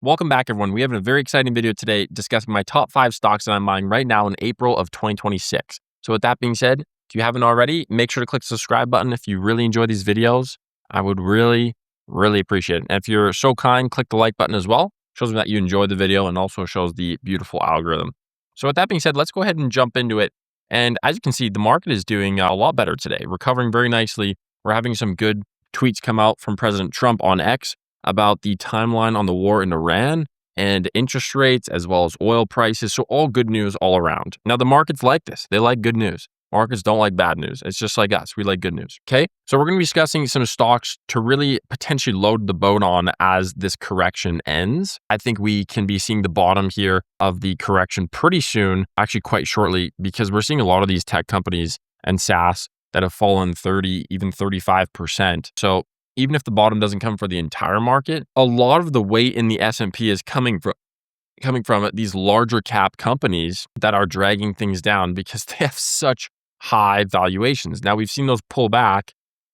Welcome back, everyone. We have a very exciting video today discussing my top 5 stocks that I'm buying right now in April of 2026. So with that being said, if you haven't already, make sure to click the subscribe button. If you really enjoy these videos, I would really appreciate it. And if you're so kind, click the like button as well. Shows me that you enjoyed the video and also shows the beautiful algorithm. So with that being said, let's go ahead and jump into it. And as you can see, the market is doing a lot better today, recovering very nicely. We're having some good tweets come out from President Trump on X about the timeline on the war in Iran and interest rates as well as oil prices. So all good news all around. Now the markets like this. They like good news. Markets don't like bad news. It's just like us. We like good news. Okay. So we're going to be discussing some stocks to really potentially load the boat on as this correction ends. I think we can be seeing the bottom here of the correction pretty soon, actually quite shortly, because we're seeing a lot of these tech companies and SaaS that have fallen 30, even 35%. So even if the bottom doesn't come for the entire market, a lot of the weight in the S&P is coming from these larger cap companies that are dragging things down because they have such high valuations. Now we've seen those pull back,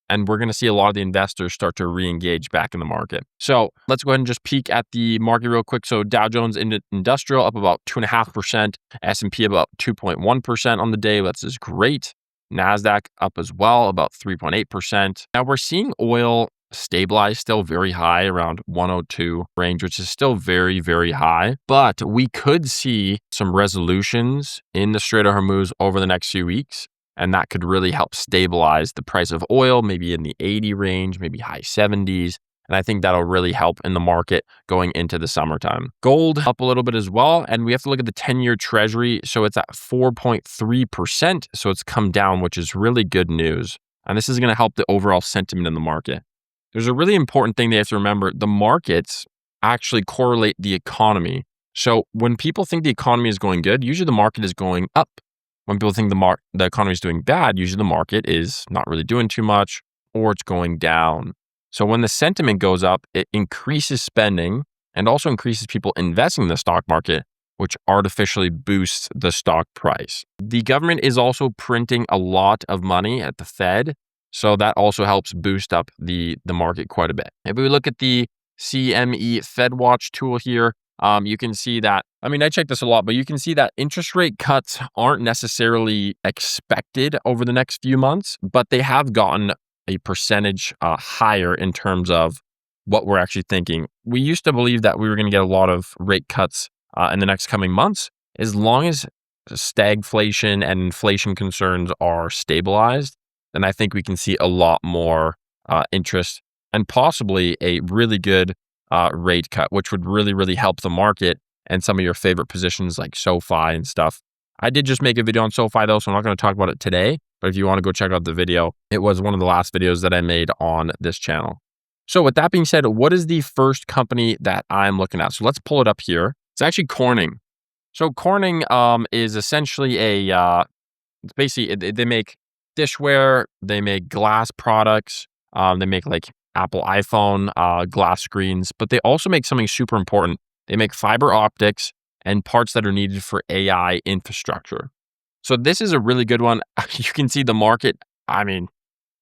and we're going to see a lot of the investors start to re-engage back in the market. So let's go ahead and just peek at the market real quick. So Dow Jones Industrial up about 2.5%, S&P about 2.1% on the day. That's just great. NASDAQ up as well, about 3.8%. Now we're seeing oil stabilize still very high around 102 range, which is still very high. But we could see some resolutions in the Strait of Hormuz over the next few weeks. And that could really help stabilize the price of oil, maybe in the 80 range, maybe high 70s. And I think that'll really help in the market going into the summertime. Gold up a little bit as well. And we have to look at the 10-year treasury. So it's at 4.3%. So it's come down, which is really good news. And this is going to help the overall sentiment in the market. There's a really important thing they have to remember. The markets actually correlate the economy. So when people think the economy is going good, usually the market is going up. When people think the economy is doing bad, usually the market is not really doing too much or it's going down. So when the sentiment goes up, it increases spending and also increases people investing in the stock market, which artificially boosts the stock price. The government is also printing a lot of money at the Fed. So that also helps boost up the market quite a bit. If we look at the CME FedWatch tool here, you can see that, I check this a lot, but you can see that interest rate cuts aren't necessarily expected over the next few months, but they have gotten a percentage higher in terms of what we're actually thinking. We used to believe that we were going to get a lot of rate cuts in the next coming months, as long as stagflation and inflation concerns are stabilized. Then I think we can see a lot more interest and possibly a really good rate cut, which would really help the market and some of your favorite positions like SoFi and stuff. I did just make a video on SoFi though, so I'm not going to talk about it today. But if you want to go check out the video, it was one of the last videos that I made on this channel. So with that being said, what is the first company that I'm looking at? So let's pull it up here. It's actually Corning. So Corning is essentially they make dishware, they make glass products, they make like Apple iPhone glass screens, but they also make something super important. They make fiber optics and parts that are needed for AI infrastructure. So this is a really good one. You can see the market,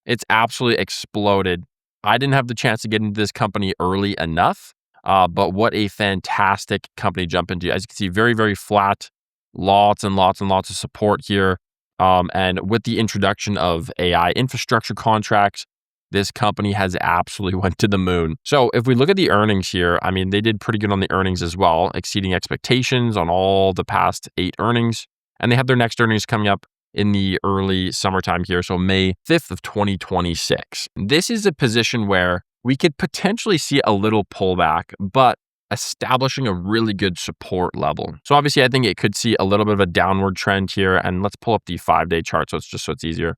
it's absolutely exploded. I didn't have the chance to get into this company early enough, but what a fantastic company to jump into. As you can see, very flat, lots and lots of support here. And with the introduction of AI infrastructure contracts, this company has absolutely went to the moon. So if we look at the earnings here, they did pretty good on the earnings as well, exceeding expectations on all the past 8 earnings. And they have their next earnings coming up in the early summertime here, so May 5th of 2026. This is a position where we could potentially see a little pullback, but establishing a really good support level. So obviously, I think it could see a little bit of a downward trend here. And let's pull up the 5-day chart so it's easier.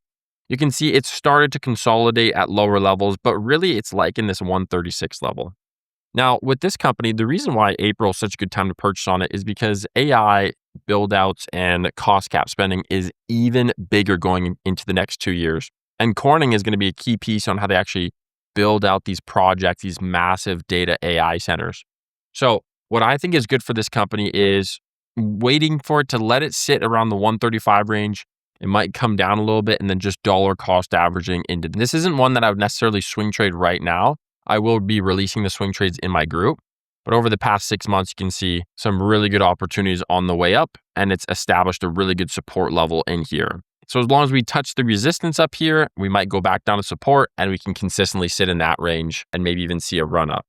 You can see it's started to consolidate at lower levels, but really it's like in this 136 level. Now, with this company, the reason why April is such a good time to purchase on it is because AI build-outs and cost cap spending is even bigger going into the next 2 years. And Corning is going to be a key piece on how they actually build out these projects, these massive data AI centers. So what I think is good for this company is waiting for it to let it sit around the 135 range. It might come down a little bit and then just dollar cost averaging into. This isn't one that I would necessarily swing trade right now. I will be releasing the swing trades in my group. But over the past 6 months, you can see some really good opportunities on the way up, and it's established a really good support level in here. So as long as we touch the resistance up here, we might go back down to support and we can consistently sit in that range and maybe even see a run up.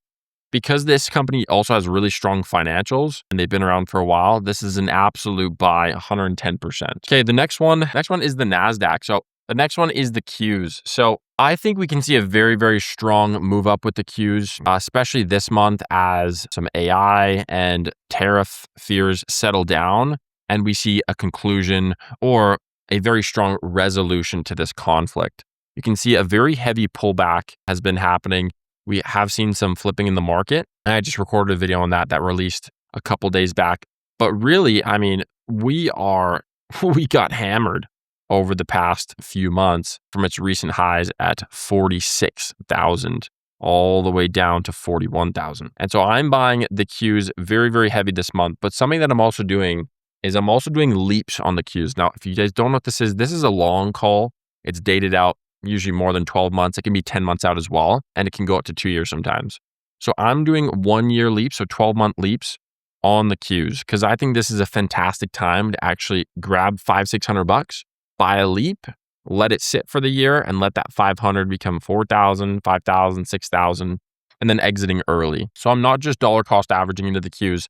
Because this company also has really strong financials and they've been around for a while, this is an absolute buy, 110%. Okay, the next one is the NASDAQ. So the next one is the Qs. So I think we can see a very, very strong move up with the Qs, especially this month as some AI and tariff fears settle down and we see a conclusion or a very strong resolution to this conflict. You can see a very heavy pullback has been happening. We have seen some flipping in the market. And I just recorded a video on that released a couple days back. But really, I mean, we got hammered over the past few months from its recent highs at 46,000 all the way down to 41,000. And so I'm buying the Qs very, very heavy this month. But something that I'm also doing is I'm also doing leaps on the Qs. Now, if you guys don't know what this is a long call. It's dated out usually more than 12 months. It can be 10 months out as well. And it can go up to 2 years sometimes. So I'm doing 1 year leaps, so 12-month leaps on the Qs because I think this is a fantastic time to actually grab $500-600, buy a leap, let it sit for the year and let that 500 become 4,000, 5,000, 6,000, and then exiting early. So I'm not just dollar cost averaging into the Qs,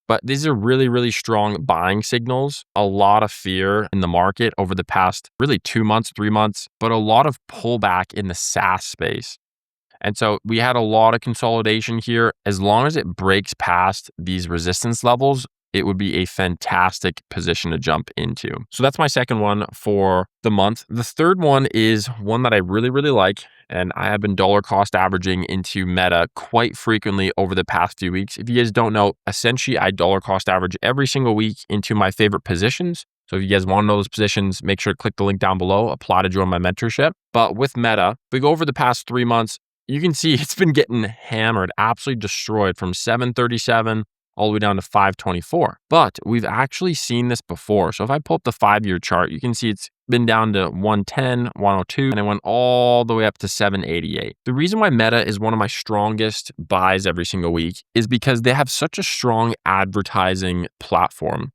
but these are really, really strong buying signals. A lot of fear in the market over the past really 2 months, 3 months, but a lot of pullback in the SaaS space. And so we had a lot of consolidation here. As long as it breaks past these resistance levels, it would be a fantastic position to jump into. So that's my second one for the month. The third one is one that I really, really like. And I have been dollar cost averaging into Meta quite frequently over the past few weeks. If you guys don't know, essentially I dollar cost average every single week into my favorite positions. So if you guys want to know those positions, make sure to click the link down below, apply to join my mentorship. But with Meta, if we go over the past 3 months, you can see it's been getting hammered, absolutely destroyed from 737 all the way down to 524. But we've actually seen this before. So if I pull up the 5-year chart, you can see it's been down to 110, 102, and it went all the way up to 788. The reason why Meta is one of my strongest buys every single week is because they have such a strong advertising platform.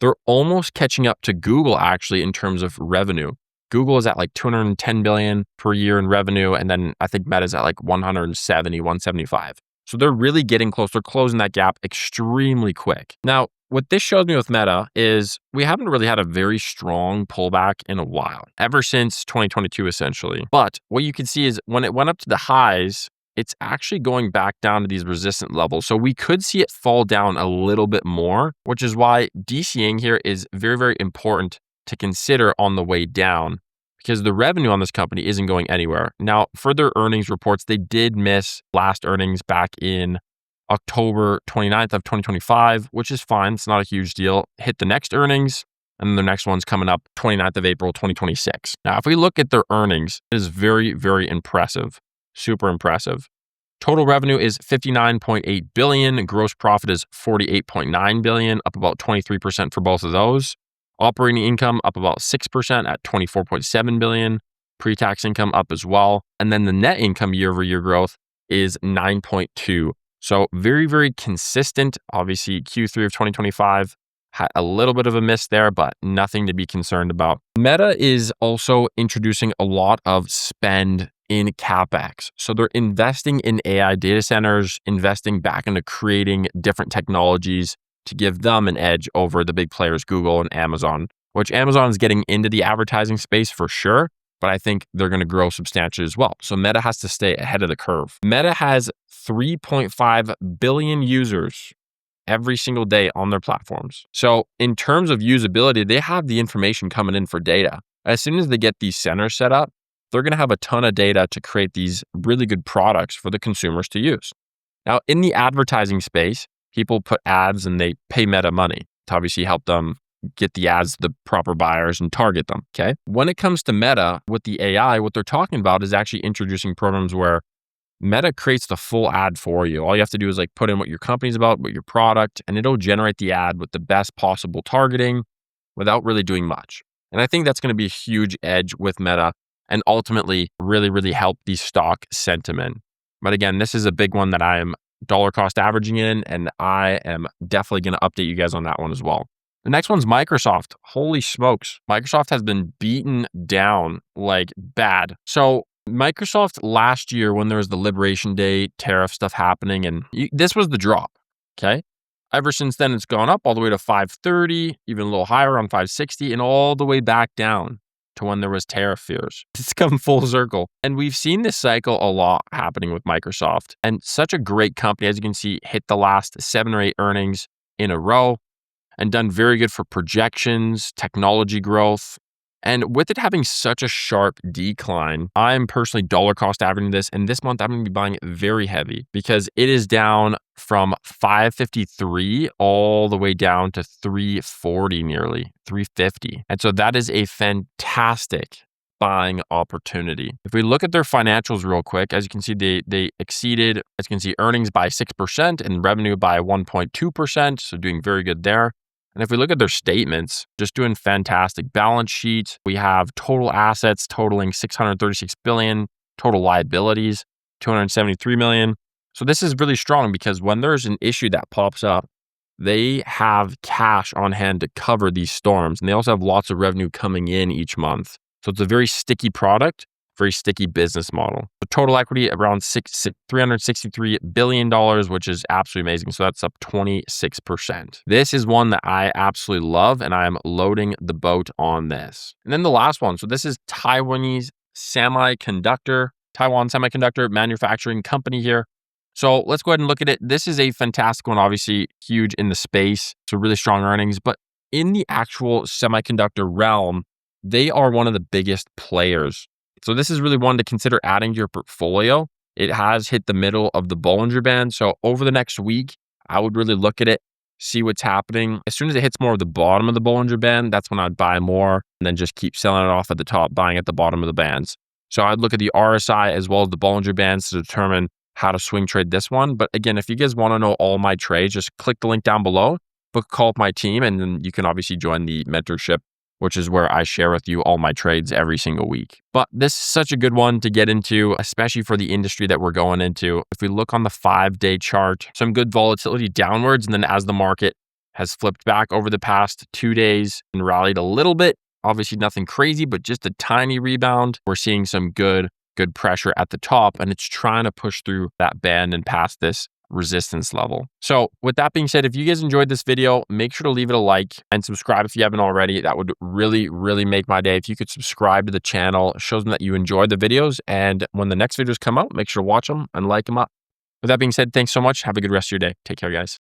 They're almost catching up to Google actually in terms of revenue. Google is at like 210 billion per year in revenue. And then I think Meta's at like 170, 175. So they're really getting close. They're closing that gap extremely quick. Now, what this shows me with Meta is we haven't really had a very strong pullback in a while, ever since 2022, essentially. But what you can see is when it went up to the highs, it's actually going back down to these resistant levels. So we could see it fall down a little bit more, which is why DCing here is very, very important to consider on the way down, because the revenue on this company isn't going anywhere. Now, for their earnings reports, they did miss last earnings back in October 29th of 2025, which is fine. It's not a huge deal. Hit the next earnings, and then the next one's coming up 29th of April, 2026. Now, if we look at their earnings, it is very, very impressive. Super impressive. Total revenue is 59.8 billion. Gross profit is 48.9 billion, up about 23% for both of those. Operating income up about 6% at 24.7 billion. Pre-tax income up as well. And then the net income year-over-year growth is 9.2. So very, very consistent. Obviously, Q3 of 2025 had a little bit of a miss there, but nothing to be concerned about. Meta is also introducing a lot of spend in CapEx. So they're investing in AI data centers, investing back into creating different technologies to give them an edge over the big players, Google and Amazon, which Amazon is getting into the advertising space for sure, but I think they're going to grow substantially as well. So Meta has to stay ahead of the curve. Meta has 3.5 billion users every single day on their platforms. So in terms of usability, they have the information coming in for data. As soon as they get these centers set up, they're going to have a ton of data to create these really good products for the consumers to use. Now, in the advertising space, people put ads and they pay Meta money to obviously help them get the ads to the proper buyers and target them, okay? When it comes to Meta, with the AI, what they're talking about is actually introducing programs where Meta creates the full ad for you. All you have to do is like put in what your company's about, what your product, and it'll generate the ad with the best possible targeting without really doing much. And I think that's going to be a huge edge with Meta and ultimately really, really help the stock sentiment. But again, this is a big one that I am dollar cost averaging in, and I am definitely going to update you guys on that one as well. The next one's Microsoft. Holy smokes. Microsoft has been beaten down like bad. So Microsoft last year, when there was the Liberation Day tariff stuff happening, and this was the drop. Okay. Ever since then, it's gone up all the way to 530, even a little higher on 560, and all the way back down to when there was tariff fears. It's come full circle. And we've seen this cycle a lot happening with Microsoft. And such a great company, as you can see, hit the last 7 or 8 earnings in a row and done very good for projections, technology growth. And with it having such a sharp decline, I'm personally dollar cost averaging this. And this month, I'm going to be buying it very heavy because it is down from 553 all the way down to 340, nearly 350. And so that is a fantastic buying opportunity. If we look at their financials real quick, as you can see, they exceeded, as you can see, earnings by 6% and revenue by 1.2%. So doing very good there. And if we look at their statements, just doing fantastic. Balance sheet, we have total assets totaling 636 billion, total liabilities 273 million. So this is really strong because when there's an issue that pops up, they have cash on hand to cover these storms. And they also have lots of revenue coming in each month. So it's a very sticky product, very sticky business model. The total equity around $363 billion, which is absolutely amazing. So that's up 26%. This is one that I absolutely love, and I'm loading the boat on this. And then the last one. So this is Taiwan Semiconductor Manufacturing Company here. So let's go ahead and look at it. This is a fantastic one, obviously huge in the space. So really strong earnings, but in the actual semiconductor realm, they are one of the biggest players. So this is really one to consider adding to your portfolio. It has hit the middle of the Bollinger Band. So over the next week, I would really look at it, see what's happening. As soon as it hits more of the bottom of the Bollinger Band, that's when I'd buy more and then just keep selling it off at the top, buying at the bottom of the bands. So I'd look at the RSI as well as the Bollinger Bands to determine how to swing trade this one. But again, if you guys want to know all my trades, just click the link down below, book a call with my team, and then you can obviously join the mentorship, which is where I share with you all my trades every single week. But this is such a good one to get into, especially for the industry that we're going into. If we look on the 5-day chart, some good volatility downwards. And then as the market has flipped back over the past 2 days and rallied a little bit, obviously nothing crazy, but just a tiny rebound, we're seeing some good pressure at the top, and it's trying to push through that band and past this resistance level. So with that being said, if you guys enjoyed this video, make sure to leave it a like and subscribe if you haven't already. That would really, really make my day. If you could subscribe to the channel, it shows them that you enjoy the videos. And when the next videos come out, make sure to watch them and like them up. With that being said, thanks so much. Have a good rest of your day. Take care, guys.